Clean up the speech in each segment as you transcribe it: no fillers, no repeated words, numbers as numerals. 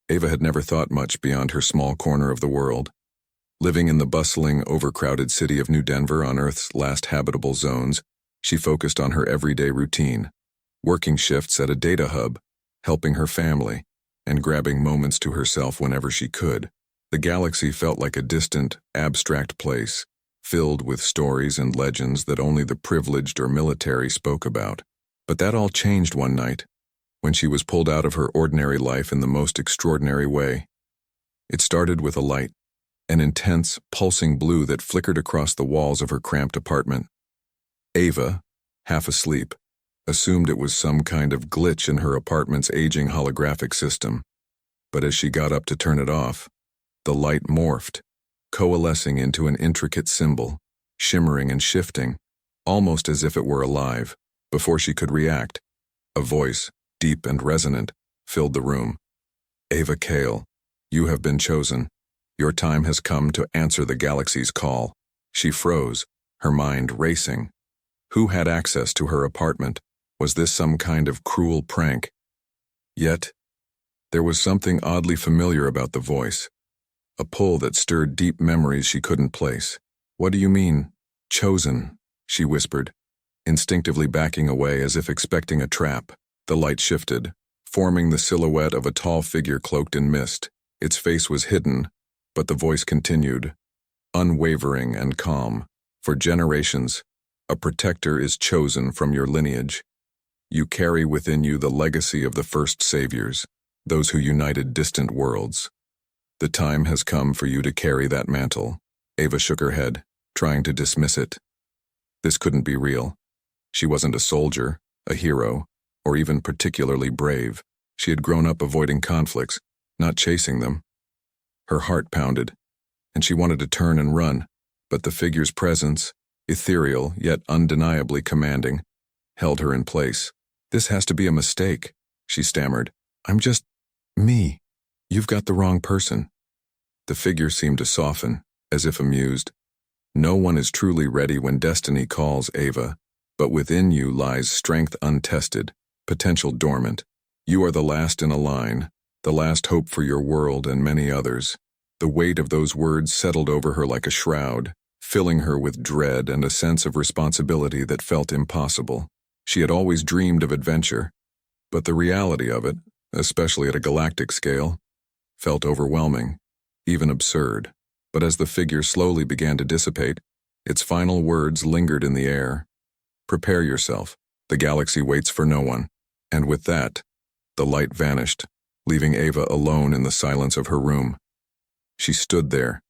Ava had never thought much beyond her small corner of the world. Living in the bustling, overcrowded city of New Denver on Earth's last habitable zones, she focused on her everyday routine, working shifts at a data hub, helping her family, and grabbing moments to herself whenever she could. The galaxy felt like a distant, abstract place, filled with stories and legends that only the privileged or military spoke about. But that all changed one night, when she was pulled out of her ordinary life in the most extraordinary way. It started with a light, an intense, pulsing blue that flickered across the walls of her cramped apartment. Ava, half asleep, assumed it was some kind of glitch in her apartment's aging holographic system. But as she got up to turn it off, the light morphed, coalescing into an intricate symbol, shimmering and shifting, almost as if it were alive. Before she could react, a voice, deep and resonant, filled the room. "Ava Kale, you have been chosen. Your time has come to answer the galaxy's call." She froze, her mind racing. Who had access to her apartment? Was this some kind of cruel prank? Yet, there was something oddly familiar about the voice, a pull that stirred deep memories she couldn't place. "What do you mean, chosen?" she whispered, instinctively backing away as if expecting a trap. The light shifted, forming the silhouette of a tall figure cloaked in mist. Its face was hidden, but the voice continued, unwavering and calm. "For generations, a protector is chosen from your lineage. You carry within you the legacy of the first saviors, those who united distant worlds. The time has come for you to carry that mantle." Ava shook her head, trying to dismiss it. This couldn't be real. She wasn't a soldier, a hero, or even particularly brave. She had grown up avoiding conflicts, not chasing them. Her heart pounded, and she wanted to turn and run, but the figure's presence, ethereal yet undeniably commanding, held her in place. "This has to be a mistake," she stammered. "I'm just me. You've got the wrong person." The figure seemed to soften, as if amused. "No one is truly ready when destiny calls, Ava, but within you lies strength untested, potential dormant. You are the last in a line, the last hope for your world and many others." The weight of those words settled over her like a shroud, filling her with dread and a sense of responsibility that felt impossible. She had always dreamed of adventure, but the reality of it, especially at a galactic scale, felt overwhelming, even absurd. But as the figure slowly began to dissipate, its final words lingered in the air. "Prepare yourself. The galaxy waits for no one." And with that, the light vanished, leaving Ava alone in the silence of her room. She stood there,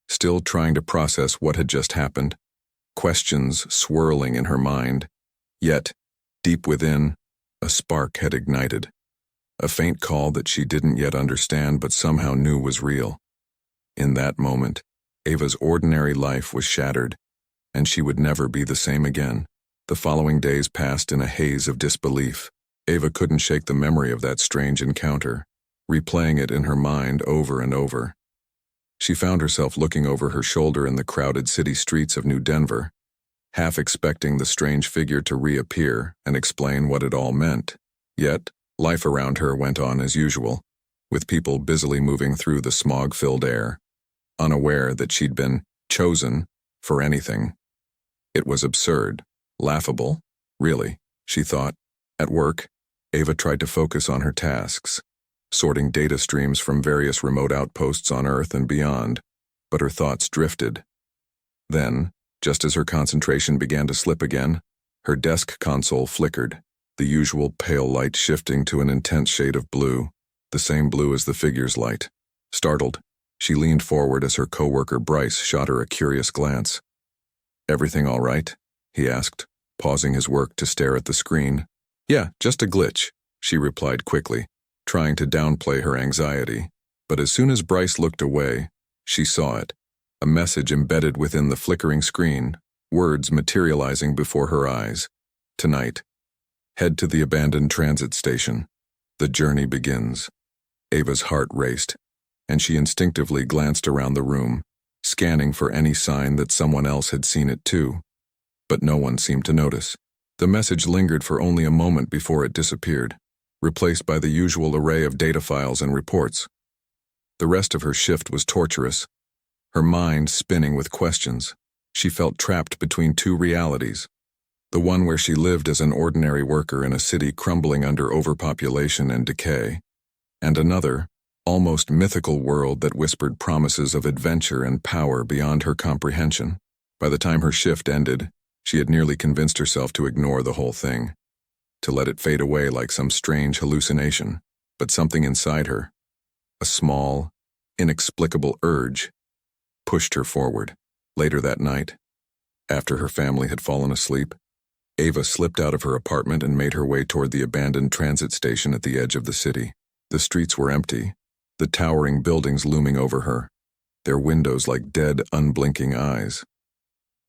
still trying to process what had just happened, questions swirling in her mind. Yet, deep within, a spark had ignited. A faint call that she didn't yet understand but somehow knew was real. In that moment, Ava's ordinary life was shattered, and she would never be the same again. The following days passed in a haze of disbelief. Ava couldn't shake the memory of that strange encounter, replaying it in her mind over and over. She found herself looking over her shoulder in the crowded city streets of New Denver, half expecting the strange figure to reappear and explain what it all meant. Yet, life around her went on as usual, with people busily moving through the smog-filled air, unaware that she'd been chosen for anything. It was absurd, laughable, really, she thought. At work, Ava tried to focus on her tasks, sorting data streams from various remote outposts on Earth and beyond, but her thoughts drifted. Then, just as her concentration began to slip again, her desk console flickered, the usual pale light shifting to an intense shade of blue, the same blue as the figure's light. Startled, she leaned forward as her coworker Bryce shot her a curious glance. "Everything all right?" he asked, pausing his work to stare at the screen. "Yeah, just a glitch," she replied quickly, trying to downplay her anxiety. But as soon as Bryce looked away, she saw it, a message embedded within the flickering screen, words materializing before her eyes. "Tonight, head to the abandoned transit station. The journey begins." Ava's heart raced, and she instinctively glanced around the room, scanning for any sign that someone else had seen it too. But no one seemed to notice. The message lingered for only a moment before it disappeared, replaced by the usual array of data files and reports. The rest of her shift was torturous, her mind spinning with questions. She felt trapped between two realities. The one where she lived as an ordinary worker in a city crumbling under overpopulation and decay, and another, almost mythical world that whispered promises of adventure and power beyond her comprehension. By the time her shift ended, she had nearly convinced herself to ignore the whole thing, to let it fade away like some strange hallucination. But something inside her, a small, inexplicable urge, pushed her forward. Later that night, after her family had fallen asleep, Ava slipped out of her apartment and made her way toward the abandoned transit station at the edge of the city. The streets were empty, the towering buildings looming over her, their windows like dead, unblinking eyes.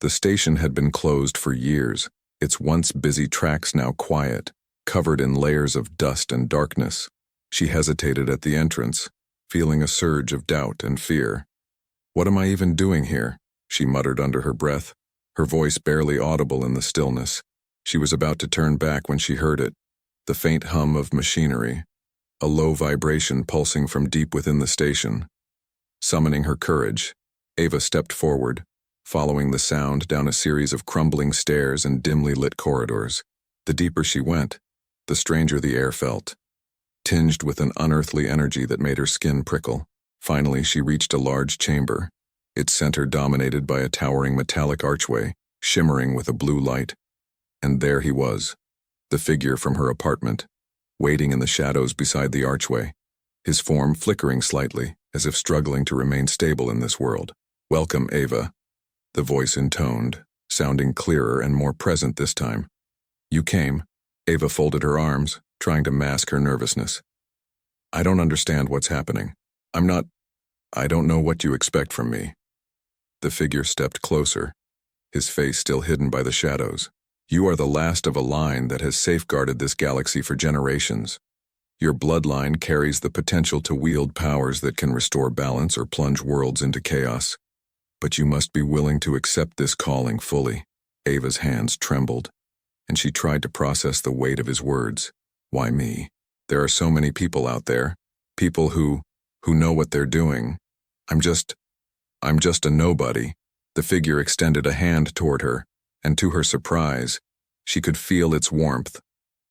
The station had been closed for years, its once busy tracks now quiet, covered in layers of dust and darkness. She hesitated at the entrance, feeling a surge of doubt and fear. "What am I even doing here?" she muttered under her breath, her voice barely audible in the stillness. She was about to turn back when she heard it, the faint hum of machinery, a low vibration pulsing from deep within the station. Summoning her courage, Ava stepped forward, following the sound down a series of crumbling stairs and dimly lit corridors. The deeper she went, the stranger the air felt, tinged with an unearthly energy that made her skin prickle. Finally, she reached a large chamber, its center dominated by a towering metallic archway, shimmering with a blue light. And there he was, the figure from her apartment, waiting in the shadows beside the archway, his form flickering slightly, as if struggling to remain stable in this world. "Welcome, Ava," the voice intoned, sounding clearer and more present this time. "You came." Ava folded her arms, trying to mask her nervousness. "I don't understand what's happening. I don't know what you expect from me." The figure stepped closer, his face still hidden by the shadows. "You are the last of a line that has safeguarded this galaxy for generations. Your bloodline carries the potential to wield powers that can restore balance or plunge worlds into chaos. But you must be willing to accept this calling fully." Ava's hands trembled, and she tried to process the weight of his words. "Why me? There are so many people out there, people who know what they're doing. I'm just a nobody." The figure extended a hand toward her, and to her surprise, she could feel its warmth,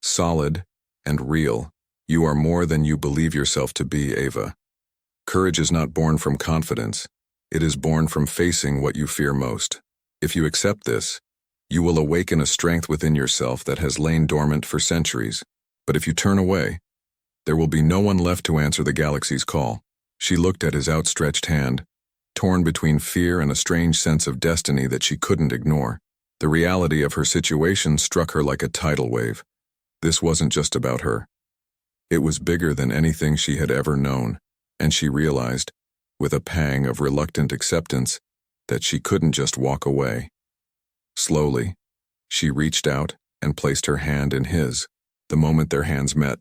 solid and real. "You are more than you believe yourself to be, Ava. Courage is not born from confidence. It is born from facing what you fear most. If you accept this, you will awaken a strength within yourself that has lain dormant for centuries. But if you turn away, there will be no one left to answer the galaxy's call." She looked at his outstretched hand, torn between fear and a strange sense of destiny that she couldn't ignore. The reality of her situation struck her like a tidal wave. This wasn't just about her. It was bigger than anything she had ever known, and she realized, with a pang of reluctant acceptance, that she couldn't just walk away. Slowly, she reached out and placed her hand in his. The moment their hands met,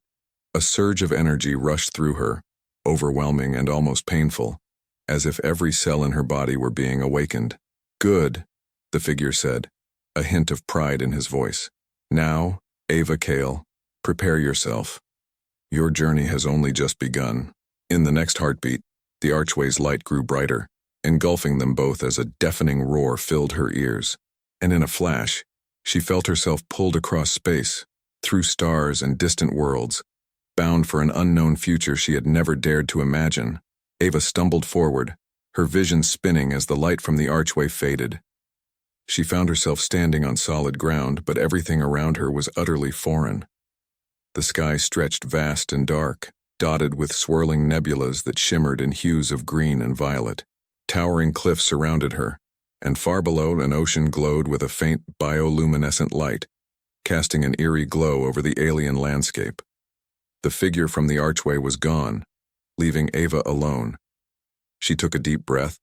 a surge of energy rushed through her, overwhelming and almost painful, as if every cell in her body were being awakened. "Good," the figure said, a hint of pride in his voice. "Now, Ava Kale, prepare yourself. Your journey has only just begun." In the next heartbeat, the archway's light grew brighter, engulfing them both as a deafening roar filled her ears. And in a flash, she felt herself pulled across space, through stars and distant worlds, bound for an unknown future she had never dared to imagine. Ava stumbled forward, her vision spinning as the light from the archway faded. She found herself standing on solid ground, but everything around her was utterly foreign. The sky stretched vast and dark, dotted with swirling nebulas that shimmered in hues of green and violet. Towering cliffs surrounded her, and far below an ocean glowed with a faint bioluminescent light, casting an eerie glow over the alien landscape. The figure from the archway was gone, leaving Ava alone. She took a deep breath,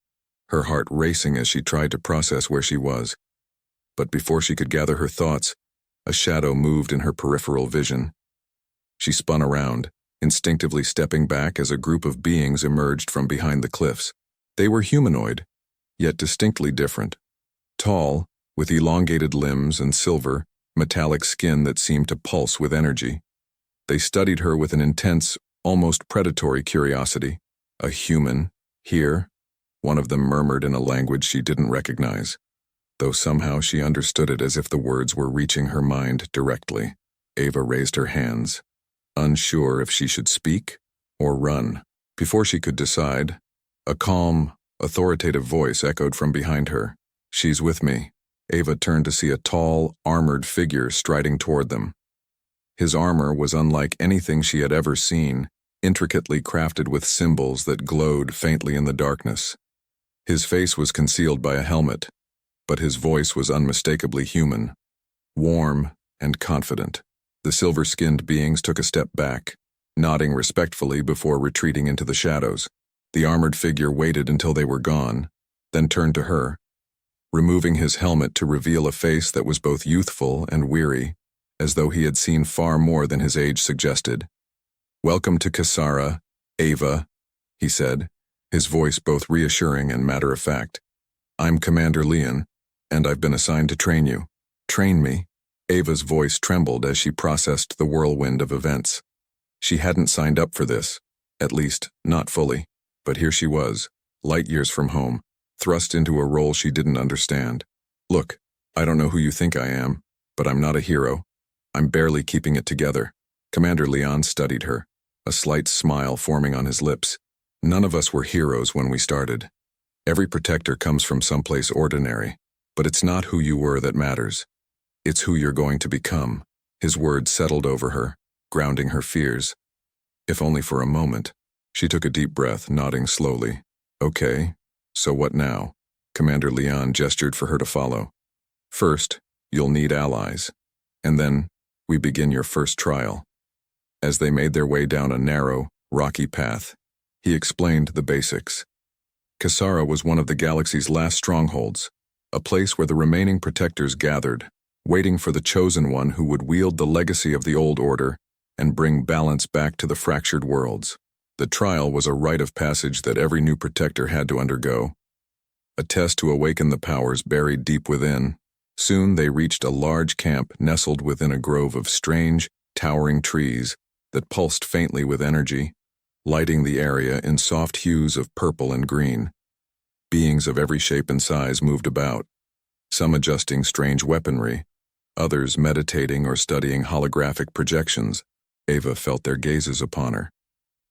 her heart racing as she tried to process where she was. But before she could gather her thoughts, a shadow moved in her peripheral vision. She spun around, instinctively stepping back as a group of beings emerged from behind the cliffs. They were humanoid, yet distinctly different. Tall, with elongated limbs and silver, metallic skin that seemed to pulse with energy. They studied her with an intense, almost predatory curiosity, A human? Here? One of them murmured in a language she didn't recognize, though somehow she understood it as if the words were reaching her mind directly. Ava raised her hands, unsure if she should speak or run. Before she could decide, a calm, authoritative voice echoed from behind her. "She's with me." Ava turned to see a tall, armored figure striding toward them. His armor was unlike anything she had ever seen, intricately crafted with symbols that glowed faintly in the darkness. His face was concealed by a helmet, but his voice was unmistakably human, warm and confident. The silver-skinned beings took a step back, nodding respectfully before retreating into the shadows. The armored figure waited until they were gone, then turned to her, removing his helmet to reveal a face that was both youthful and weary, as though he had seen far more than his age suggested. "Welcome to Kasara, Ava," he said, his voice both reassuring and matter-of-fact. "I'm Commander Leon, and I've been assigned to train you." "Train me?" Ava's voice trembled as she processed the whirlwind of events. She hadn't signed up for this, at least, not fully, but here she was, light years from home, thrust into a role she didn't understand. "Look, I don't know who you think I am, but I'm not a hero. I'm barely keeping it together." Commander Leon studied her, a slight smile forming on his lips. "None of us were heroes when we started. Every protector comes from someplace ordinary, but it's not who you were that matters. It's who you're going to become." His words settled over her, grounding her fears. If only for a moment. She took a deep breath, nodding slowly. "Okay, so what now?" Commander Leon gestured for her to follow. "First, you'll need allies, and then we begin your first trial." As they made their way down a narrow, rocky path, he explained the basics. Kasara was one of the galaxy's last strongholds, a place where the remaining protectors gathered, waiting for the chosen one who would wield the legacy of the old order and bring balance back to the fractured worlds. The trial was a rite of passage that every new protector had to undergo, a test to awaken the powers buried deep within. Soon they reached a large camp nestled within a grove of strange, towering trees that pulsed faintly with energy, lighting the area in soft hues of purple and green. Beings of every shape and size moved about, some adjusting strange weaponry, others meditating or studying holographic projections. Ava felt their gazes upon her,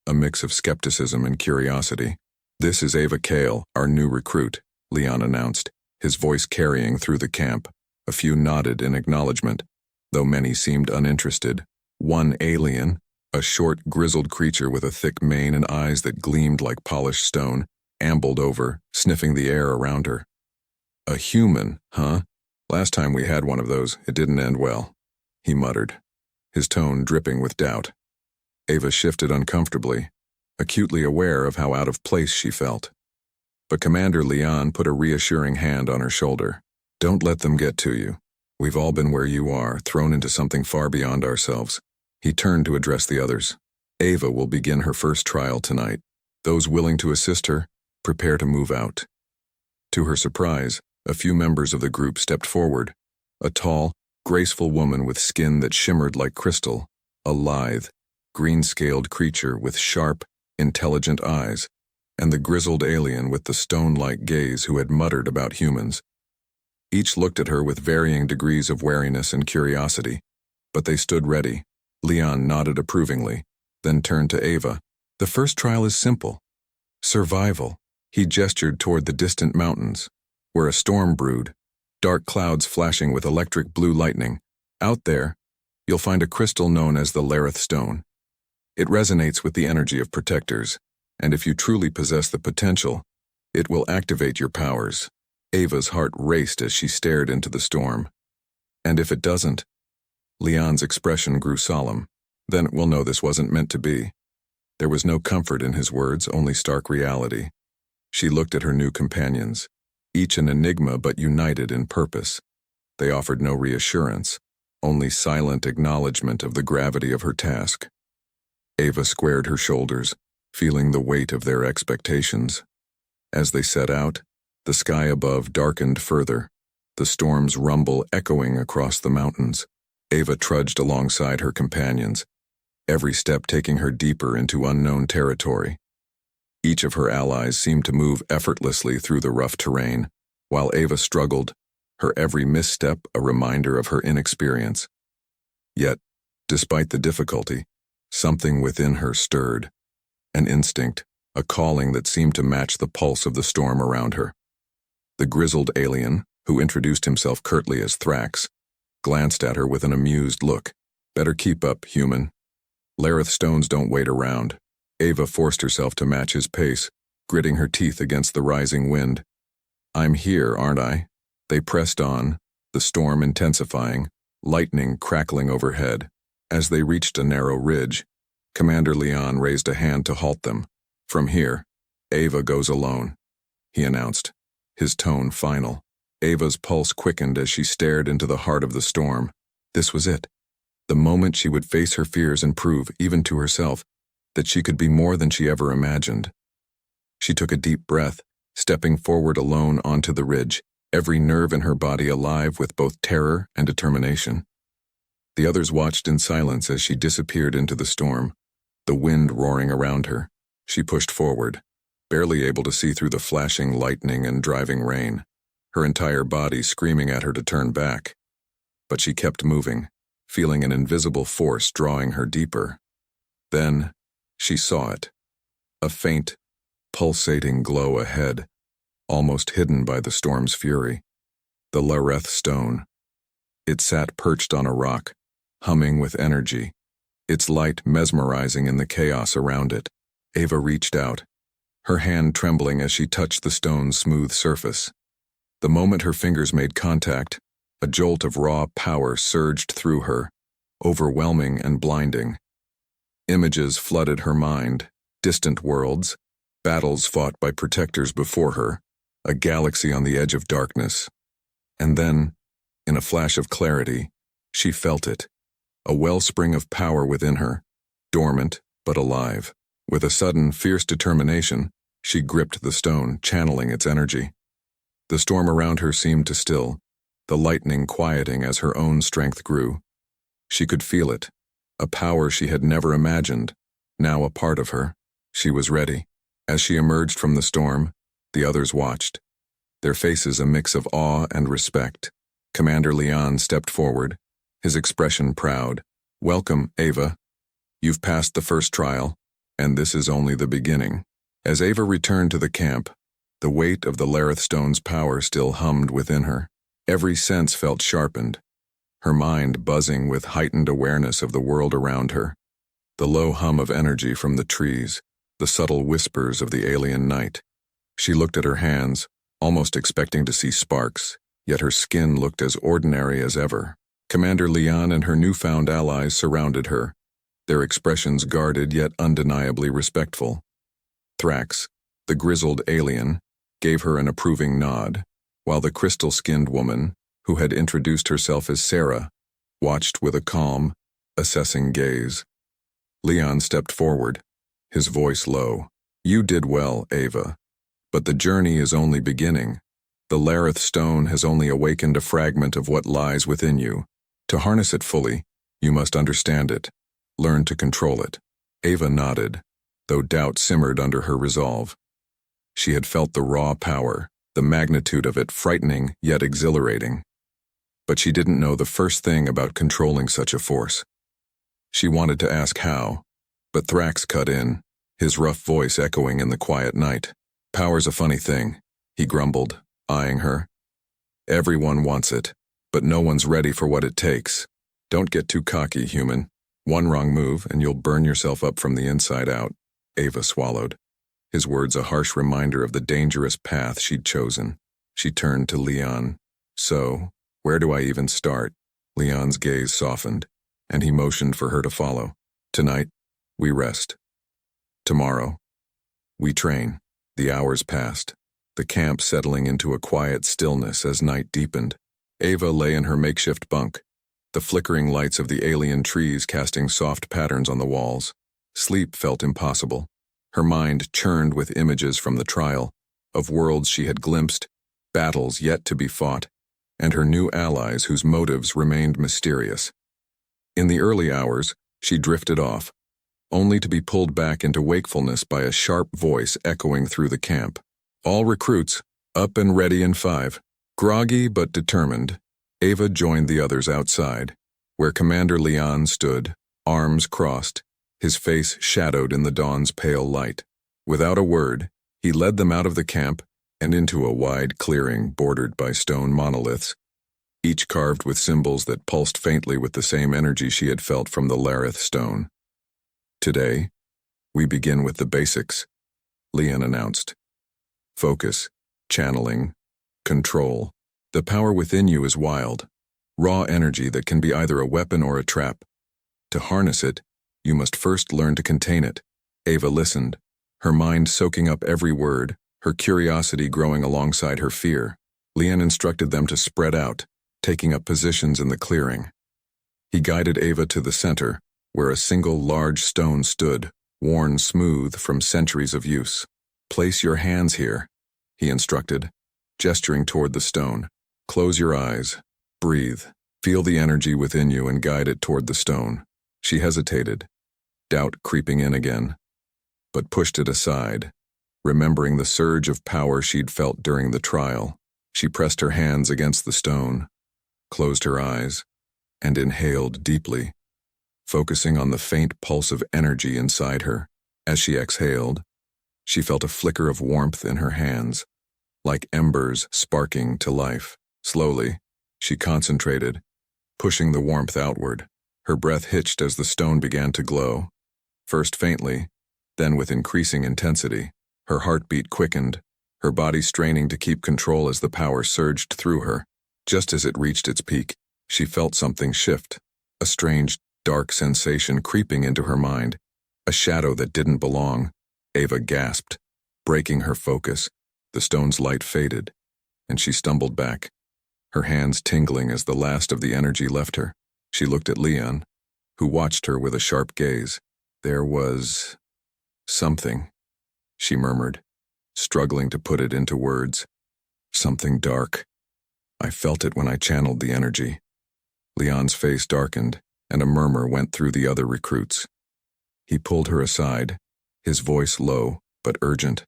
a mix of skepticism and curiosity. "This is Ava Kale, our new recruit," Leon announced, his voice carrying through the camp. A few nodded in acknowledgement, though many seemed uninterested. One alien, a short, grizzled creature with a thick mane and eyes that gleamed like polished stone, ambled over, sniffing the air around her. "A human, huh? Last time we had one of those, it didn't end well," he muttered, his tone dripping with doubt. Ava shifted uncomfortably, acutely aware of how out of place she felt. But Commander Leon put a reassuring hand on her shoulder. "Don't let them get to you. We've all been where you are, thrown into something far beyond ourselves." He turned to address the others. "Ava will begin her first trial tonight. Those willing to assist her, prepare to move out." To her surprise, a few members of the group stepped forward. A tall, graceful woman with skin that shimmered like crystal, a lithe, green-scaled creature with sharp, intelligent eyes, and the grizzled alien with the stone-like gaze who had muttered about humans. Each looked at her with varying degrees of wariness and curiosity, but they stood ready. Leon nodded approvingly, then turned to Ava. "The first trial is simple. Survival." He gestured toward the distant mountains, where a storm brewed, dark clouds flashing with electric blue lightning. Out there, you'll find a crystal known as the Lareth Stone. It resonates with the energy of protectors, and if you truly possess the potential, it will activate your powers. Ava's heart raced as she stared into the storm. "And if it doesn't?" Leon's expression grew solemn. "Then we'll know this wasn't meant to be." There was no comfort in his words, only stark reality. She looked at her new companions, each an enigma but united in purpose. They offered no reassurance, only silent acknowledgement of the gravity of her task. Ava squared her shoulders, feeling the weight of their expectations. As they set out, the sky above darkened further, the storm's rumble echoing across the mountains. Ava trudged alongside her companions, every step taking her deeper into unknown territory. Each of her allies seemed to move effortlessly through the rough terrain, while Ava struggled, her every misstep a reminder of her inexperience. Yet, despite the difficulty, something within her stirred. An instinct, a calling that seemed to match the pulse of the storm around her. The grizzled alien, who introduced himself curtly as Thrax, glanced at her with an amused look. "Better keep up, human. Lareth stones don't wait around." Ava forced herself to match his pace, gritting her teeth against the rising wind. "I'm here, aren't I?" They pressed on, the storm intensifying, lightning crackling overhead. As they reached a narrow ridge, Commander Leon raised a hand to halt them. "From here, Ava goes alone," he announced, his tone final. Ava's pulse quickened as she stared into the heart of the storm. This was it. The moment she would face her fears and prove, even to herself, that she could be more than she ever imagined. She took a deep breath, stepping forward alone onto the ridge, every nerve in her body alive with both terror and determination. The others watched in silence as she disappeared into the storm, the wind roaring around her. She pushed forward, barely able to see through the flashing lightning and driving rain, her entire body screaming at her to turn back. But she kept moving, feeling an invisible force drawing her deeper. Then, she saw it. A faint, pulsating glow ahead, almost hidden by the storm's fury. The Lareth stone. It sat perched on a rock, humming with energy, its light mesmerizing in the chaos around it. Ava reached out, her hand trembling as she touched the stone's smooth surface. The moment her fingers made contact, a jolt of raw power surged through her, overwhelming and blinding. Images flooded her mind, distant worlds, battles fought by protectors before her, a galaxy on the edge of darkness. And then, in a flash of clarity, she felt it, a wellspring of power within her, dormant but alive. With a sudden, fierce determination, she gripped the stone, channeling its energy. The storm around her seemed to still, the lightning quieting as her own strength grew. She could feel it, a power she had never imagined, now a part of her. She was ready. As she emerged from the storm, the others watched, their faces a mix of awe and respect. Commander Leon stepped forward, his expression proud. "Welcome, Ava. You've passed the first trial, and this is only the beginning." As Ava returned to the camp, the weight of the Lareth stone's power still hummed within her. Every sense felt sharpened, her mind buzzing with heightened awareness of the world around her. The low hum of energy from the trees, the subtle whispers of the alien night. She looked at her hands, almost expecting to see sparks, yet her skin looked as ordinary as ever. Commander Leon and her newfound allies surrounded her, their expressions guarded yet undeniably respectful. Thrax, the grizzled alien, gave her an approving nod, while the crystal-skinned woman, who had introduced herself as Sarah, watched with a calm, assessing gaze. Leon stepped forward, his voice low. "You did well, Ava. But the journey is only beginning. The Lareth stone has only awakened a fragment of what lies within you. To harness it fully, you must understand it, learn to control it." Ava nodded, though doubt simmered under her resolve. She had felt the raw power, the magnitude of it frightening yet exhilarating. But she didn't know the first thing about controlling such a force. She wanted to ask how, but Thrax cut in, his rough voice echoing in the quiet night. "Power's a funny thing," he grumbled, eyeing her. "Everyone wants it, but no one's ready for what it takes. Don't get too cocky, human. One wrong move and you'll burn yourself up from the inside out." Ava swallowed, his words a harsh reminder of the dangerous path she'd chosen. She turned to Leon. "So, where do I even start?" Leon's gaze softened, and he motioned for her to follow. "Tonight, we rest. Tomorrow, we train." The hours passed, the camp settling into a quiet stillness as night deepened. Ava lay in her makeshift bunk, the flickering lights of the alien trees casting soft patterns on the walls. Sleep felt impossible. Her mind churned with images from the trial, of worlds she had glimpsed, battles yet to be fought, and her new allies whose motives remained mysterious. In the early hours, she drifted off, only to be pulled back into wakefulness by a sharp voice echoing through the camp. All recruits, up and ready in 5. Groggy but determined, Ava joined the others outside, where Commander Leon stood, arms crossed, his face shadowed in the dawn's pale light. Without a word, he led them out of the camp and into a wide clearing bordered by stone monoliths, each carved with symbols that pulsed faintly with the same energy she had felt from the Lareth stone. Today, we begin with the basics, Leon announced. Focus, channeling, control. The power within you is wild, raw energy that can be either a weapon or a trap. To harness it, you must first learn to contain it. Ava listened, her mind soaking up every word, her curiosity growing alongside her fear. Leon instructed them to spread out, taking up positions in the clearing. He guided Ava to the center, where a single large stone stood, worn smooth from centuries of use. Place your hands here, he instructed, gesturing toward the stone. Close your eyes, breathe, feel the energy within you and guide it toward the stone. She hesitated, doubt creeping in again, but pushed it aside, remembering the surge of power she'd felt during the trial. She pressed her hands against the stone, closed her eyes, and inhaled deeply, focusing on the faint pulse of energy inside her. As she exhaled, she felt a flicker of warmth in her hands, like embers sparking to life. Slowly, she concentrated, pushing the warmth outward. Her breath hitched as the stone began to glow, first faintly, then with increasing intensity. Her heartbeat quickened, her body straining to keep control as the power surged through her. Just as it reached its peak, she felt something shift, a strange, dark sensation creeping into her mind, a shadow that didn't belong. Ava gasped, breaking her focus. The stone's light faded, and she stumbled back, her hands tingling as the last of the energy left her. She looked at Leon, who watched her with a sharp gaze. There was something, she murmured, struggling to put it into words. Something dark. I felt it when I channeled the energy. Leon's face darkened, and a murmur went through the other recruits. He pulled her aside, his voice low but urgent.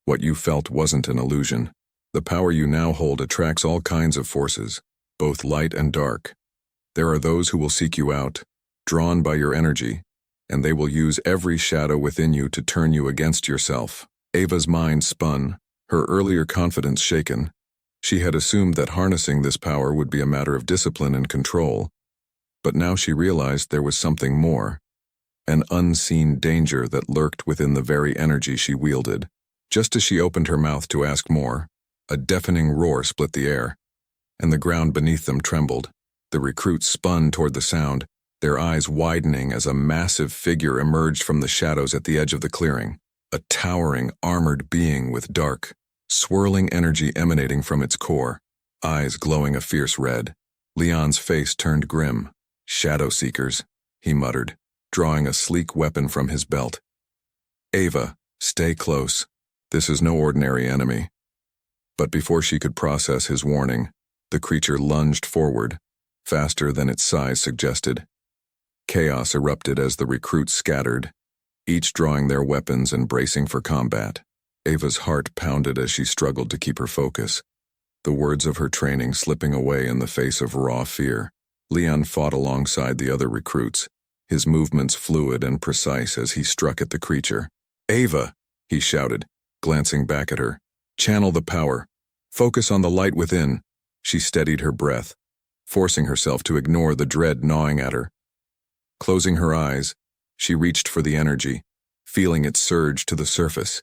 What you felt wasn't an illusion. The power you now hold attracts all kinds of forces, both light and dark. There are those who will seek you out, drawn by your energy, and they will use every shadow within you to turn you against yourself. Ava's mind spun, her earlier confidence shaken. She had assumed that harnessing this power would be a matter of discipline and control, but now she realized there was something more, an unseen danger that lurked within the very energy she wielded. Just as she opened her mouth to ask more, a deafening roar split the air, and the ground beneath them trembled. The recruits spun toward the sound, their eyes widening as a massive figure emerged from the shadows at the edge of the clearing, a towering, armored being with dark, swirling energy emanating from its core, eyes glowing a fierce red. Leon's face turned grim. Shadow Seekers, he muttered, drawing a sleek weapon from his belt. Ava, stay close. This is no ordinary enemy. But before she could process his warning, the creature lunged forward, faster than its size suggested. Chaos erupted as the recruits scattered, each drawing their weapons and bracing for combat. Ava's heart pounded as she struggled to keep her focus, the words of her training slipping away in the face of raw fear. Leon fought alongside the other recruits, his movements fluid and precise as he struck at the creature. Ava, he shouted, glancing back at her. Channel the power. Focus on the light within. She steadied her breath, forcing herself to ignore the dread gnawing at her. Closing her eyes, she reached for the energy, feeling it surge to the surface.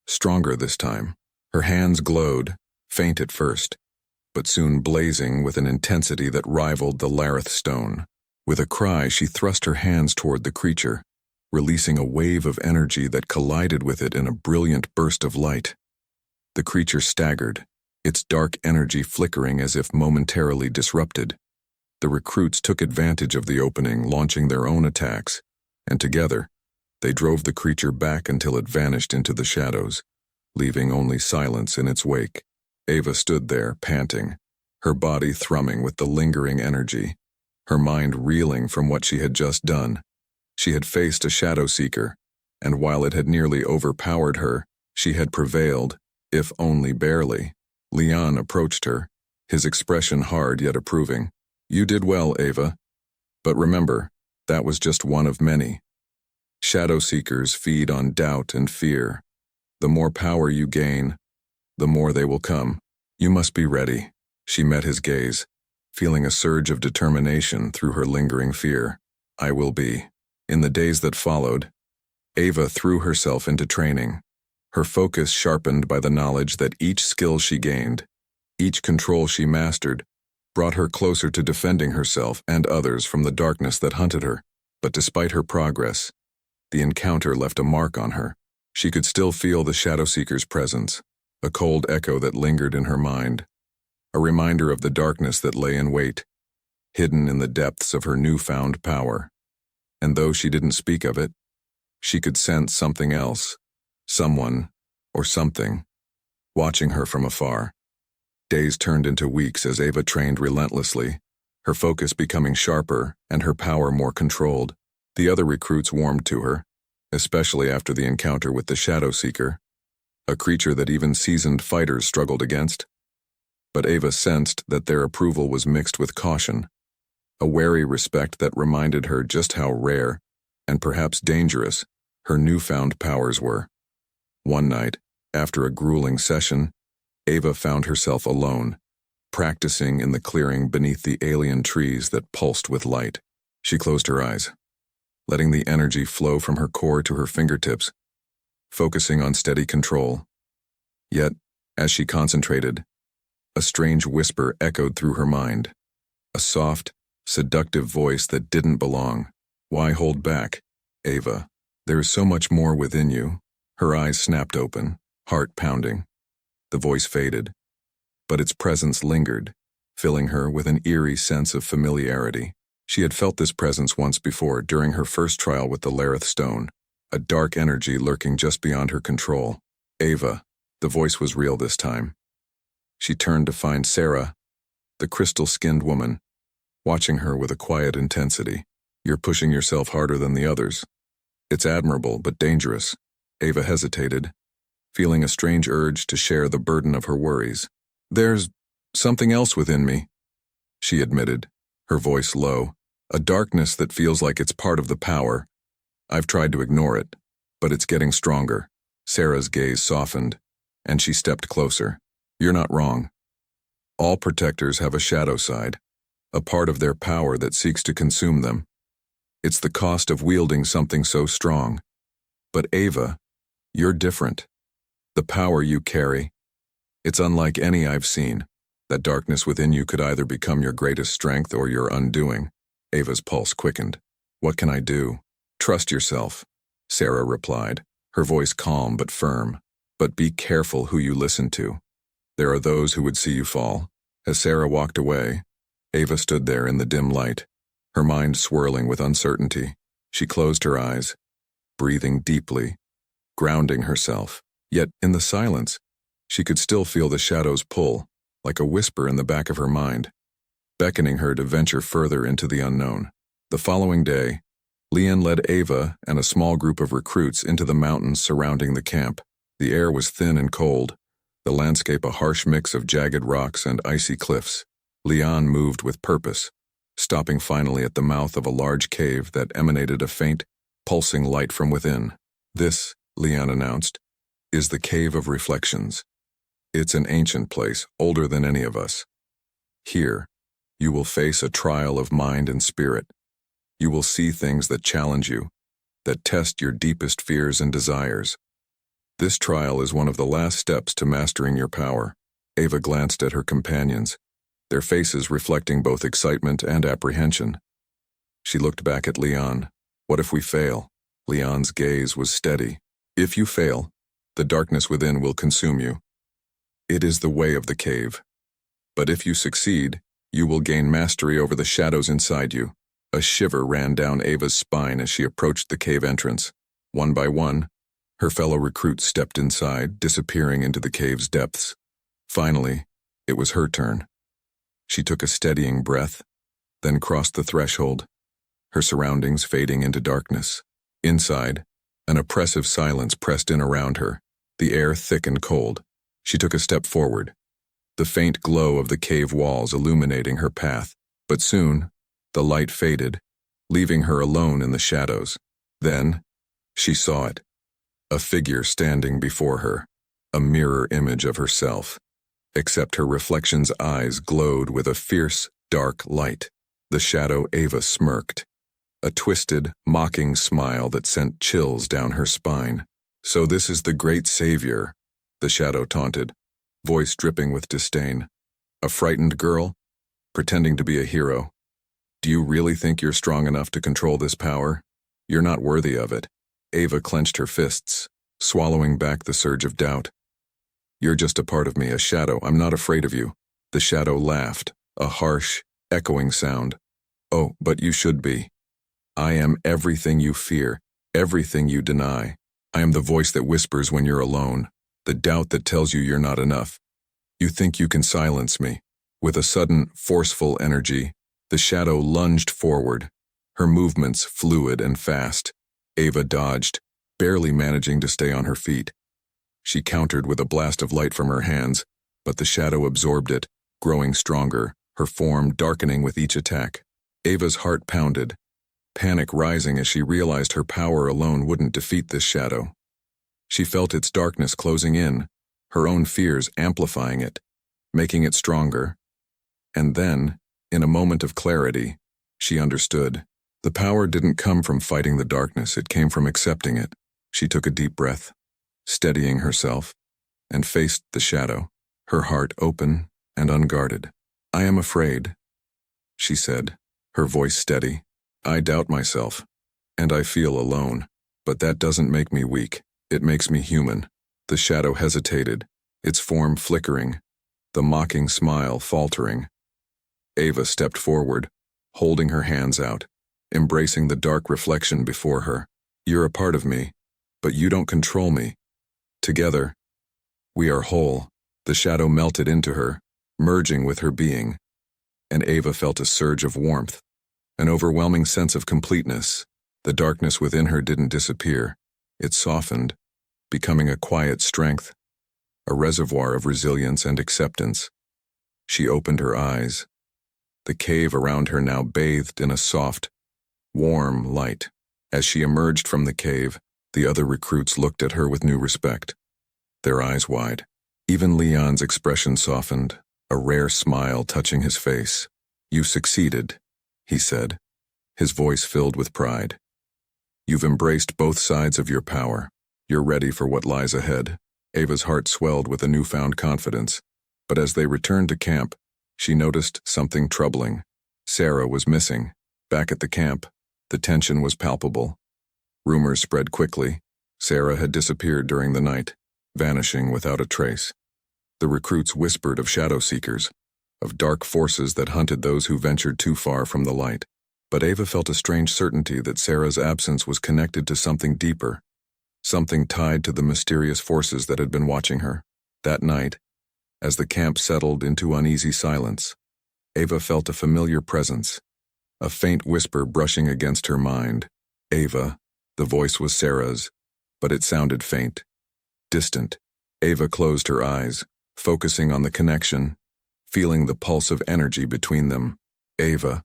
Stronger this time. Her hands glowed, faint at first, but soon blazing with an intensity that rivaled the Lareth stone. With a cry, she thrust her hands toward the creature, releasing a wave of energy that collided with it in a brilliant burst of light. The creature staggered, its dark energy flickering as if momentarily disrupted. The recruits took advantage of the opening, launching their own attacks, and together, they drove the creature back until it vanished into the shadows, leaving only silence in its wake. Ava stood there, panting, her body thrumming with the lingering energy, her mind reeling from what she had just done. She had faced a shadow seeker, and while it had nearly overpowered her, she had prevailed, if only barely. Leon approached her, his expression hard yet approving. "You did well, Ava. But remember, that was just one of many. Shadow seekers feed on doubt and fear. The more power you gain, the more they will come. You must be ready." She met his gaze, feeling a surge of determination through her lingering fear. "I will be." In the days that followed, Ava threw herself into training, her focus sharpened by the knowledge that each skill she gained, each control she mastered, brought her closer to defending herself and others from the darkness that hunted her. But despite her progress, the encounter left a mark on her. She could still feel the Shadow Seeker's presence, a cold echo that lingered in her mind, a reminder of the darkness that lay in wait, hidden in the depths of her newfound power. And though she didn't speak of it, she could sense something else, someone, or something, watching her from afar. Days turned into weeks as Ava trained relentlessly, her focus becoming sharper and her power more controlled. The other recruits warmed to her, especially after the encounter with the Shadow Seeker, a creature that even seasoned fighters struggled against. But Ava sensed that their approval was mixed with caution, a wary respect that reminded her just how rare, and perhaps dangerous, her newfound powers were. One night, after a grueling session, Ava found herself alone, practicing in the clearing beneath the alien trees that pulsed with light. She closed her eyes, letting the energy flow from her core to her fingertips, focusing on steady control. Yet, as she concentrated, a strange whisper echoed through her mind, a soft, seductive voice that didn't belong. "Why hold back, Ava? There is so much more within you." Her eyes snapped open, heart pounding. The voice faded, but its presence lingered, filling her with an eerie sense of familiarity. She had felt this presence once before during her first trial with the Lareth Stone, a dark energy lurking just beyond her control. "Ava," the voice was real this time. She turned to find Sarah, the crystal-skinned woman, watching her with a quiet intensity. "You're pushing yourself harder than the others. It's admirable, but dangerous." Ava hesitated, feeling a strange urge to share the burden of her worries. "There's something else within me," she admitted, her voice low, "a darkness that feels like it's part of the power. I've tried to ignore it, but it's getting stronger." Sarah's gaze softened, and she stepped closer. "You're not wrong. All protectors have a shadow side, a part of their power that seeks to consume them. It's the cost of wielding something so strong. But Ava, you're different. The power you carry, it's unlike any I've seen. That darkness within you could either become your greatest strength or your undoing." Ava's pulse quickened. "What can I do?" "Trust yourself," Sarah replied, her voice calm but firm. "But be careful who you listen to. There are those who would see you fall." As Sarah walked away, Ava stood there in the dim light, her mind swirling with uncertainty. She closed her eyes, breathing deeply, grounding herself. Yet, in the silence, she could still feel the shadows pull, like a whisper in the back of her mind, beckoning her to venture further into the unknown. The following day, Leon led Ava and a small group of recruits into the mountains surrounding the camp. The air was thin and cold, the landscape a harsh mix of jagged rocks and icy cliffs. Leon moved with purpose, stopping finally at the mouth of a large cave that emanated a faint, pulsing light from within. "This," Leon announced, "is the Cave of Reflections. It's an ancient place, older than any of us. Here, you will face a trial of mind and spirit. You will see things that challenge you, that test your deepest fears and desires. This trial is one of the last steps to mastering your power." Ava glanced at her companions, their faces reflecting both excitement and apprehension. She looked back at Leon. "What if we fail?" Leon's gaze was steady. "If you fail, the darkness within will consume you. It is the way of the cave. But if you succeed, you will gain mastery over the shadows inside you." A shiver ran down Ava's spine as she approached the cave entrance. One by one, her fellow recruits stepped inside, disappearing into the cave's depths. Finally, it was her turn. She took a steadying breath, then crossed the threshold, her surroundings fading into darkness. Inside, an oppressive silence pressed in around her, the air thick and cold. She took a step forward, the faint glow of the cave walls illuminating her path, but soon, the light faded, leaving her alone in the shadows. Then, she saw it. A figure standing before her, a mirror image of herself, except her reflection's eyes glowed with a fierce, dark light. The shadow Ava smirked, a twisted, mocking smile that sent chills down her spine. "So this is the great savior," the shadow taunted, voice dripping with disdain. "A frightened girl, pretending to be a hero. Do you really think you're strong enough to control this power? You're not worthy of it." Ava clenched her fists, swallowing back the surge of doubt. "You're just a part of me, a shadow. I'm not afraid of you." The shadow laughed, a harsh, echoing sound. "Oh, but you should be. I am everything you fear, everything you deny. I am the voice that whispers when you're alone, the doubt that tells you you're not enough. You think you can silence me." With a sudden, forceful energy, the shadow lunged forward, her movements fluid and fast. Ava dodged, barely managing to stay on her feet. She countered with a blast of light from her hands, but the shadow absorbed it, growing stronger, her form darkening with each attack. Ava's heart pounded, panic rising as she realized her power alone wouldn't defeat this shadow. She felt its darkness closing in, her own fears amplifying it, making it stronger. And then, in a moment of clarity, she understood. The power didn't come from fighting the darkness, it came from accepting it. She took a deep breath, steadying herself, and faced the shadow, her heart open and unguarded. "I am afraid," she said, her voice steady. "I doubt myself, and I feel alone, but that doesn't make me weak. It makes me human." The shadow hesitated, its form flickering, the mocking smile faltering. Ava stepped forward, holding her hands out, embracing the dark reflection before her. "You're a part of me, but you don't control me. Together, we are whole." The shadow melted into her, merging with her being, and Ava felt a surge of warmth, an overwhelming sense of completeness. The darkness within her didn't disappear. It softened, becoming a quiet strength, a reservoir of resilience and acceptance. She opened her eyes, the cave around her now bathed in a soft, warm light. As she emerged from the cave, the other recruits looked at her with new respect, their eyes wide. Even Leon's expression softened, a rare smile touching his face. "You succeeded," he said, his voice filled with pride. "You've embraced both sides of your power. You're ready for what lies ahead." Ava's heart swelled with a newfound confidence, but as they returned to camp, she noticed something troubling. Sarah was missing. Back at the camp, the tension was palpable. Rumors spread quickly. Sarah had disappeared during the night, vanishing without a trace. The recruits whispered of shadow seekers, of dark forces that hunted those who ventured too far from the light. But Ava felt a strange certainty that Sarah's absence was connected to something deeper, something tied to the mysterious forces that had been watching her. That night, as the camp settled into uneasy silence, Ava felt a familiar presence, a faint whisper brushing against her mind. "Ava." The voice was Sarah's, but it sounded faint, distant. Ava closed her eyes, focusing on the connection, feeling the pulse of energy between them. "Ava,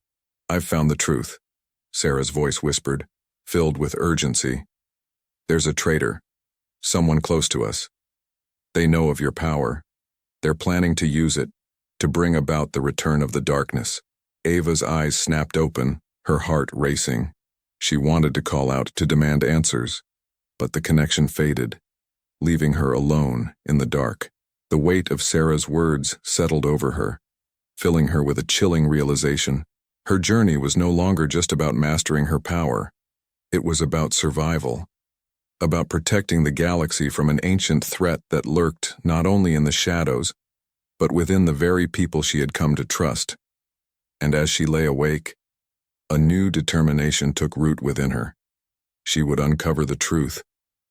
I've found the truth," Sarah's voice whispered, filled with urgency. "There's a traitor, someone close to us. They know of your power. They're planning to use it, to bring about the return of the darkness." Ava's eyes snapped open, her heart racing. She wanted to call out, to demand answers, but the connection faded, leaving her alone in the dark. The weight of Sarah's words settled over her, filling her with a chilling realization. Her journey was no longer just about mastering her power. It was about survival, about protecting the galaxy from an ancient threat that lurked not only in the shadows, but within the very people she had come to trust. And as she lay awake, a new determination took root within her. She would uncover the truth,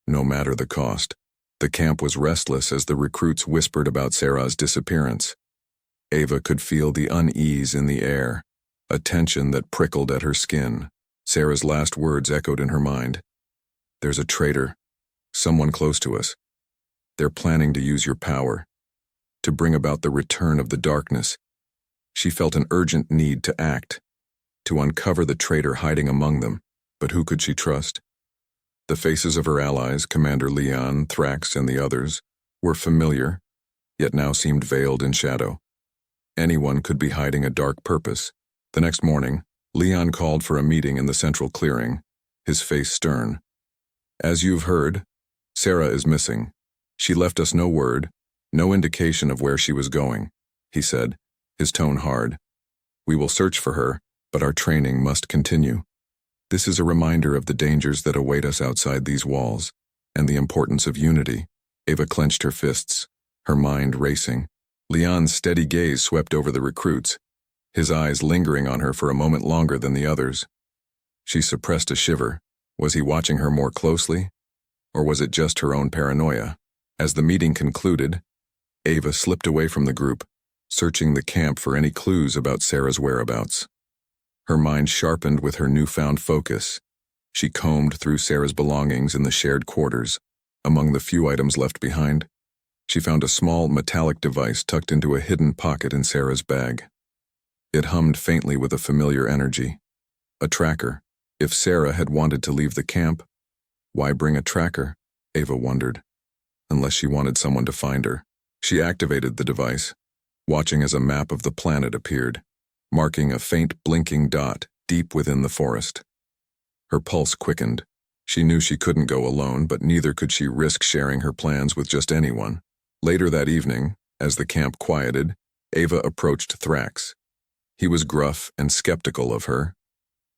no matter the cost. The camp was restless as the recruits whispered about Sarah's disappearance. Ava could feel the unease in the air, a tension that prickled at her skin. Sarah's last words echoed in her mind. There's a traitor, someone close to us. They're planning to use your power, to bring about the return of the darkness. She felt an urgent need to act, to uncover the traitor hiding among them, but who could she trust? The faces of her allies, Commander Leon, Thrax, and the others, were familiar, yet now seemed veiled in shadow. Anyone could be hiding a dark purpose. The next morning, Leon called for a meeting in the central clearing, his face stern. As you've heard, Sarah is missing. She left us no word, no indication of where she was going, he said, his tone hard. We will search for her, but our training must continue. This is a reminder of the dangers that await us outside these walls, and the importance of unity. Ava clenched her fists, her mind racing. Leon's steady gaze swept over the recruits, his eyes lingering on her for a moment longer than the others. She suppressed a shiver. Was he watching her more closely? Or was it just her own paranoia? As the meeting concluded, Ava slipped away from the group, searching the camp for any clues about Sarah's whereabouts. Her mind sharpened with her newfound focus. She combed through Sarah's belongings in the shared quarters. Among the few items left behind, she found a small metallic device tucked into a hidden pocket in Sarah's bag. It hummed faintly with a familiar energy. A tracker. If Sarah had wanted to leave the camp, why bring a tracker? Ava wondered. Unless she wanted someone to find her. She activated the device, watching as a map of the planet appeared, marking a faint blinking dot deep within the forest. Her pulse quickened. She knew she couldn't go alone, but neither could she risk sharing her plans with just anyone. Later that evening, as the camp quieted, Ava approached Thrax. He was gruff and skeptical of her,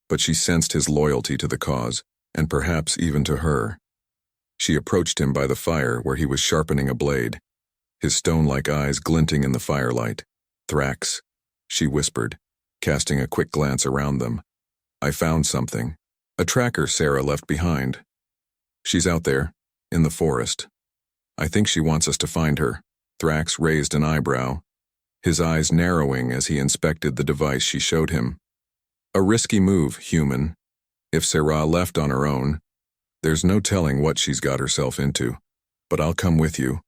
but she sensed his loyalty to the cause, and perhaps even to her. She approached him by the fire where he was sharpening a blade, his stone-like eyes glinting in the firelight. Thrax, she whispered, casting a quick glance around them. I found something. A tracker Sarah left behind. She's out there, in the forest. I think she wants us to find her. Thrax raised an eyebrow, his eyes narrowing as he inspected the device she showed him. A risky move, human. If Sarah left on her own, there's no telling what she's got herself into, but I'll come with you.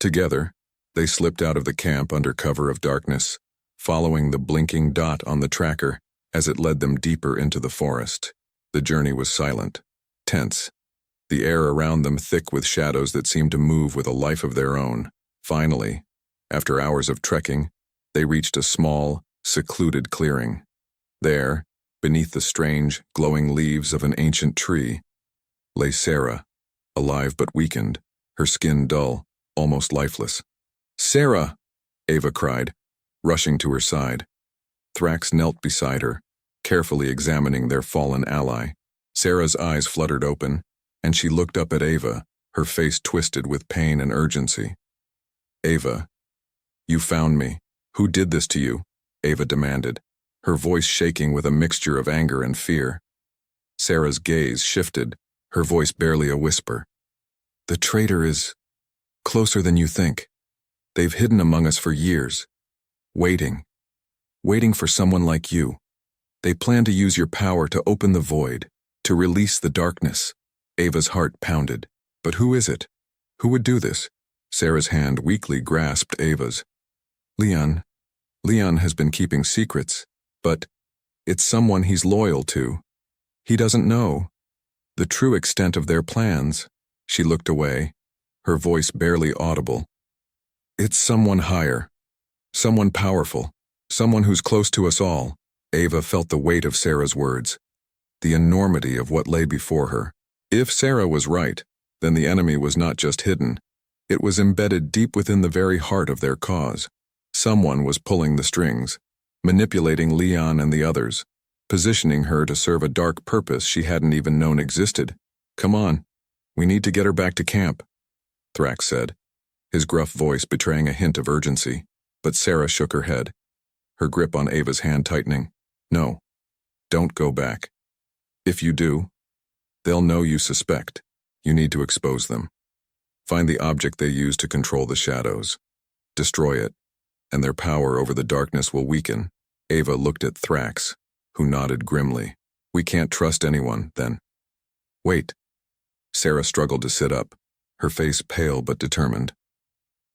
Together, they slipped out of the camp under cover of darkness, following the blinking dot on the tracker as it led them deeper into the forest. The journey was silent, tense, the air around them thick with shadows that seemed to move with a life of their own. Finally, after hours of trekking, they reached a small, secluded clearing. There, beneath the strange, glowing leaves of an ancient tree, lay Sarah, alive but weakened, her skin dull, almost lifeless. Sarah! Ava cried, rushing to her side. Thrax knelt beside her, carefully examining their fallen ally. Sarah's eyes fluttered open, and she looked up at Ava, her face twisted with pain and urgency. Ava, you found me. Who did this to you? Ava demanded, her voice shaking with a mixture of anger and fear. Sarah's gaze shifted, her voice barely a whisper. The traitor is closer than you think. They've hidden among us for years, waiting for someone like you. They plan to use your power to open the void, to release the darkness. Ava's heart pounded. But who is it? Who would do this? Sarah's hand weakly grasped Ava's. Leon. Leon has been keeping secrets, but it's someone he's loyal to. He doesn't know the true extent of their plans. She looked away, her voice barely audible. It's someone higher, someone powerful, someone who's close to us all. Ava felt the weight of Sarah's words, the enormity of what lay before her. If Sarah was right, then the enemy was not just hidden. It was embedded deep within the very heart of their cause. Someone was pulling the strings, manipulating Leon and the others, positioning her to serve a dark purpose she hadn't even known existed. Come on, we need to get her back to camp, Thrax said, his gruff voice betraying a hint of urgency. But Sarah shook her head, her grip on Ava's hand tightening. No, don't go back. If you do, they'll know you suspect. You need to expose them. Find the object they use to control the shadows. Destroy it, and their power over the darkness will weaken. Ava looked at Thrax, who nodded grimly. We can't trust anyone, then. Wait. Sarah struggled to sit up, her face pale but determined.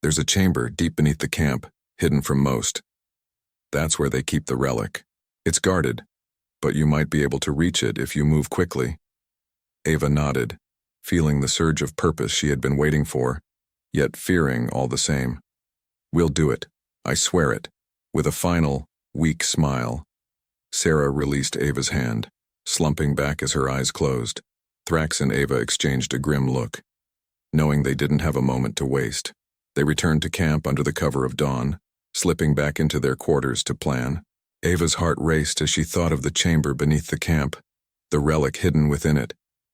There's a chamber deep beneath the camp, hidden from most. That's where they keep the relic. It's guarded, but you might be able to reach it if you move quickly. Ava nodded, feeling the surge of purpose she had been waiting for, yet fearing all the same. We'll do it, I swear it. With a final, weak smile, Sarah released Ava's hand, slumping back as her eyes closed. Thrax and Ava exchanged a grim look. Knowing they didn't have a moment to waste, they returned to camp under the cover of dawn, slipping back into their quarters to plan. Ava's heart raced as she thought of the chamber beneath the camp, the relic hidden within it,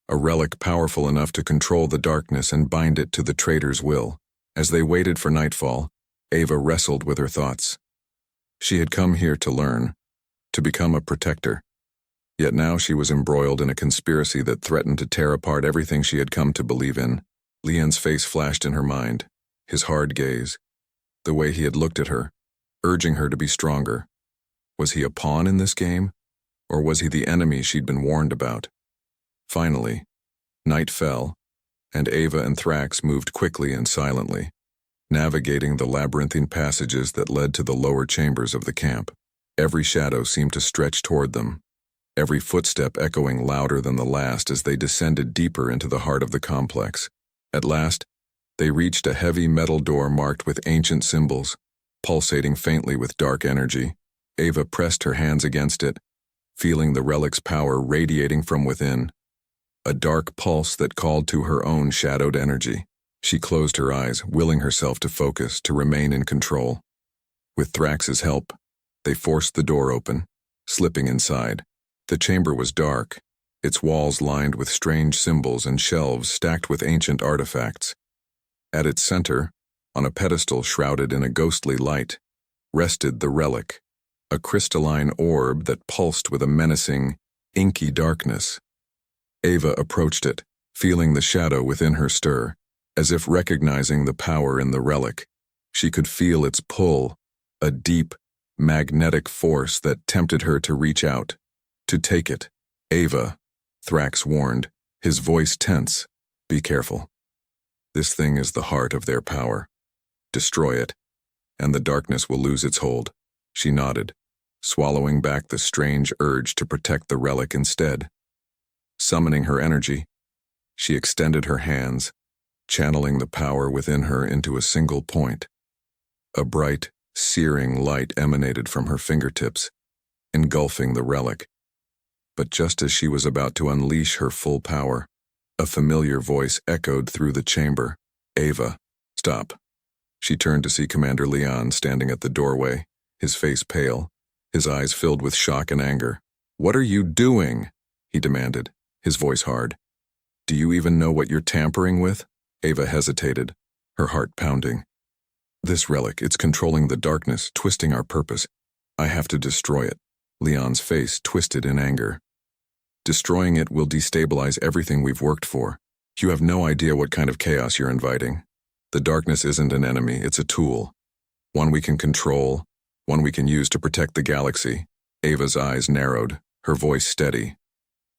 a relic powerful enough to control the darkness and bind it to the traitor's will. As they waited for nightfall, Ava wrestled with her thoughts. She had come here to learn, to become a protector. Yet now she was embroiled in a conspiracy that threatened to tear apart everything she had come to believe in. Leon's face flashed in her mind, his hard gaze, the way he had looked at her, urging her to be stronger. Was he a pawn in this game, or was he the enemy she'd been warned about? Finally, night fell, and Ava and Thrax moved quickly and silently, navigating the labyrinthine passages that led to the lower chambers of the camp. Every shadow seemed to stretch toward them, every footstep echoing louder than the last as they descended deeper into the heart of the complex. At last, they reached a heavy metal door marked with ancient symbols, pulsating faintly with dark energy. Ava pressed her hands against it, feeling the relic's power radiating from within, a dark pulse that called to her own shadowed energy. She closed her eyes, willing herself to focus, to remain in control. With Thrax's help, they forced the door open, slipping inside. The chamber was dark, its walls lined with strange symbols and shelves stacked with ancient artifacts. At its center, on a pedestal shrouded in a ghostly light, rested the relic, a crystalline orb that pulsed with a menacing, inky darkness. Ava approached it, feeling the shadow within her stir, as if recognizing the power in the relic. She could feel its pull, a deep, magnetic force that tempted her to reach out, to take it. Ava, Thrax warned, his voice tense, be careful. This thing is the heart of their power. Destroy it, and the darkness will lose its hold. She nodded, swallowing back the strange urge to protect the relic instead. Summoning her energy, she extended her hands, channeling the power within her into a single point. A bright, searing light emanated from her fingertips, engulfing the relic. But just as she was about to unleash her full power, a familiar voice echoed through the chamber. Ava, stop. She turned to see Commander Leon standing at the doorway, his face pale, his eyes filled with shock and anger. What are you doing? He demanded, his voice hard. Do you even know what you're tampering with? Ava hesitated, her heart pounding. This relic, it's controlling the darkness, twisting our purpose. I have to destroy it. Leon's face twisted in anger. Destroying it will destabilize everything we've worked for. You have no idea what kind of chaos you're inviting. The darkness isn't an enemy, it's a tool. One we can control, one we can use to protect the galaxy. Ava's eyes narrowed, her voice steady.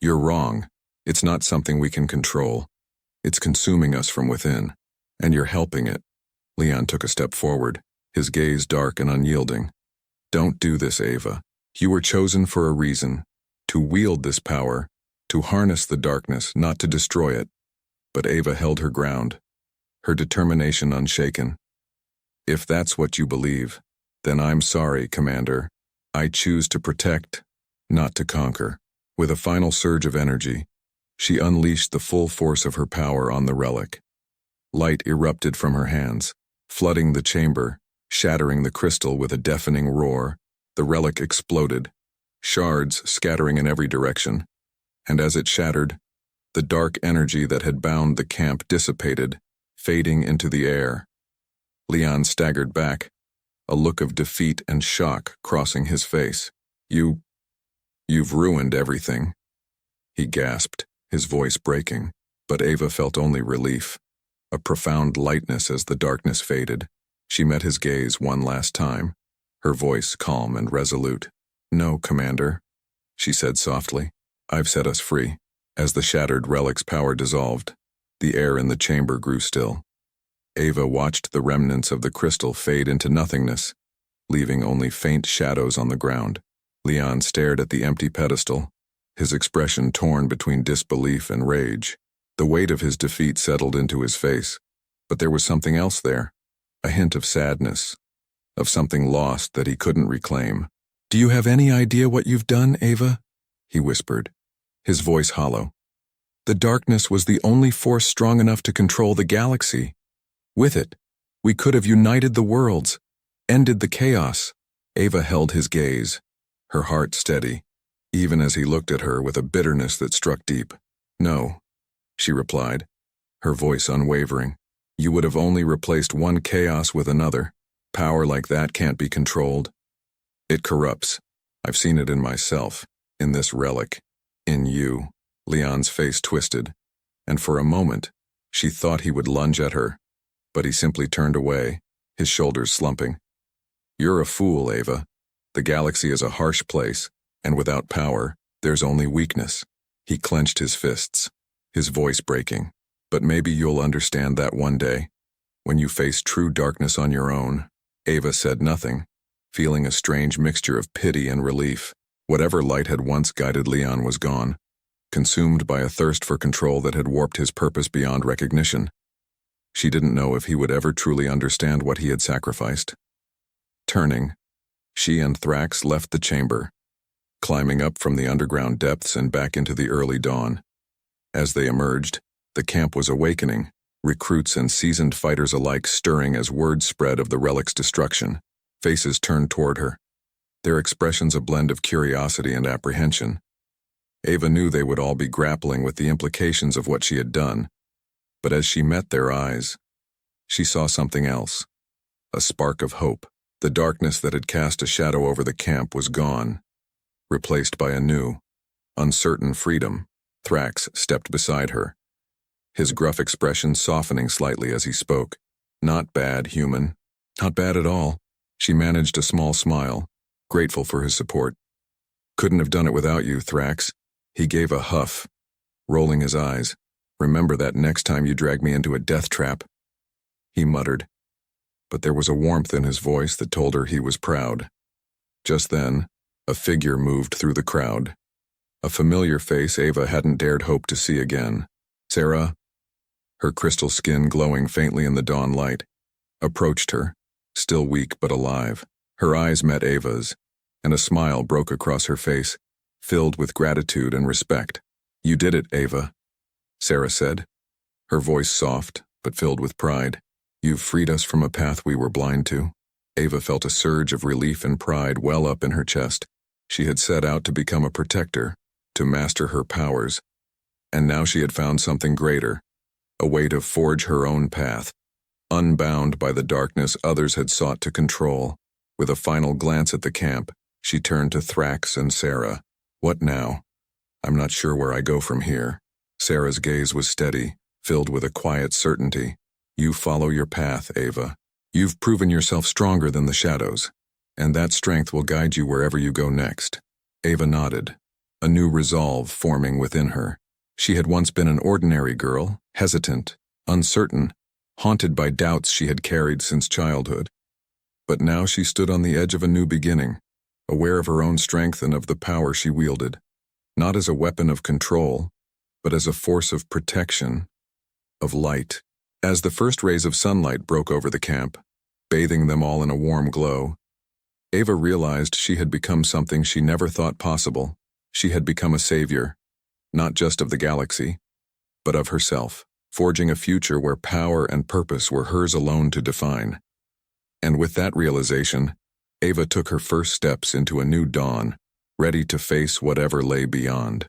You're wrong. It's not something we can control. It's consuming us from within, and you're helping it. Leon took a step forward, his gaze dark and unyielding. Don't do this, Ava. You were chosen for a reason, to wield this power, to harness the darkness, not to destroy it. But Ava held her ground, her determination unshaken. If that's what you believe, then I'm sorry, Commander. I choose to protect, not to conquer. With a final surge of energy, she unleashed the full force of her power on the relic. Light erupted from her hands, flooding the chamber, shattering the crystal with a deafening roar. The relic exploded, shards scattering in every direction, and as it shattered, the dark energy that had bound the camp dissipated, fading into the air. Leon staggered back, a look of defeat and shock crossing his face. You've ruined everything, he gasped, his voice breaking, but Ava felt only relief, a profound lightness as the darkness faded. She met his gaze one last time, her voice calm and resolute. No, Commander, she said softly. I've set us free. As the shattered relic's power dissolved, the air in the chamber grew still. Ava watched the remnants of the crystal fade into nothingness, leaving only faint shadows on the ground. Leon stared at the empty pedestal, his expression torn between disbelief and rage. The weight of his defeat settled into his face, but there was something else there, a hint of sadness, of something lost that he couldn't reclaim. "Do you have any idea what you've done, Ava?" he whispered, his voice hollow. "The darkness was the only force strong enough to control the galaxy. With it, we could have united the worlds, ended the chaos." Ava held his gaze, her heart steady, even as he looked at her with a bitterness that struck deep. "No," she replied, her voice unwavering. "You would have only replaced one chaos with another. Power like that can't be controlled. It corrupts. I've seen it in myself, in this relic, in you." Leon's face twisted, and for a moment, she thought he would lunge at her, but he simply turned away, his shoulders slumping. "You're a fool, Ava. The galaxy is a harsh place, and without power, there's only weakness." He clenched his fists, his voice breaking. "But maybe you'll understand that one day, when you face true darkness on your own." Ava said nothing, feeling a strange mixture of pity and relief. Whatever light had once guided Leon was gone, consumed by a thirst for control that had warped his purpose beyond recognition. She didn't know if he would ever truly understand what he had sacrificed. Turning, she and Thrax left the chamber, climbing up from the underground depths and back into the early dawn. As they emerged, the camp was awakening, recruits and seasoned fighters alike stirring as word spread of the relic's destruction. Faces turned toward her, their expressions a blend of curiosity and apprehension. Ava knew they would all be grappling with the implications of what she had done, but as she met their eyes, she saw something else, a spark of hope. The darkness that had cast a shadow over the camp was gone, replaced by a new, uncertain freedom. Thrax stepped beside her, his gruff expression softening slightly as he spoke. "Not bad, human. Not bad at all." She managed a small smile, grateful for his support. "Couldn't have done it without you, Thrax." He gave a huff, rolling his eyes. "Remember that next time you drag me into a death trap," he muttered, but there was a warmth in his voice that told her he was proud. Just then, a figure moved through the crowd, a familiar face Ava hadn't dared hope to see again. Sarah, her crystal skin glowing faintly in the dawn light, approached her, still weak but alive. Her eyes met Ava's, and a smile broke across her face, filled with gratitude and respect. "You did it, Ava," Sarah said, her voice soft but filled with pride. "You've freed us from a path we were blind to." Ava felt a surge of relief and pride well up in her chest. She had set out to become a protector, to master her powers, and now she had found something greater, a way to forge her own path, unbound by the darkness others had sought to control. With a final glance at the camp, she turned to Thrax and Sarah. "What now? I'm not sure where I go from here." Sarah's gaze was steady, filled with a quiet certainty. "You follow your path, Ava. You've proven yourself stronger than the shadows, and that strength will guide you wherever you go next." Ava nodded, a new resolve forming within her. She had once been an ordinary girl, hesitant, uncertain, haunted by doubts she had carried since childhood. But now she stood on the edge of a new beginning, aware of her own strength and of the power she wielded, not as a weapon of control, but as a force of protection, of light. As the first rays of sunlight broke over the camp, bathing them all in a warm glow, Ava realized she had become something she never thought possible. She had become a savior, not just of the galaxy, but of herself, forging a future where power and purpose were hers alone to define. And with that realization, Ava took her first steps into a new dawn, ready to face whatever lay beyond.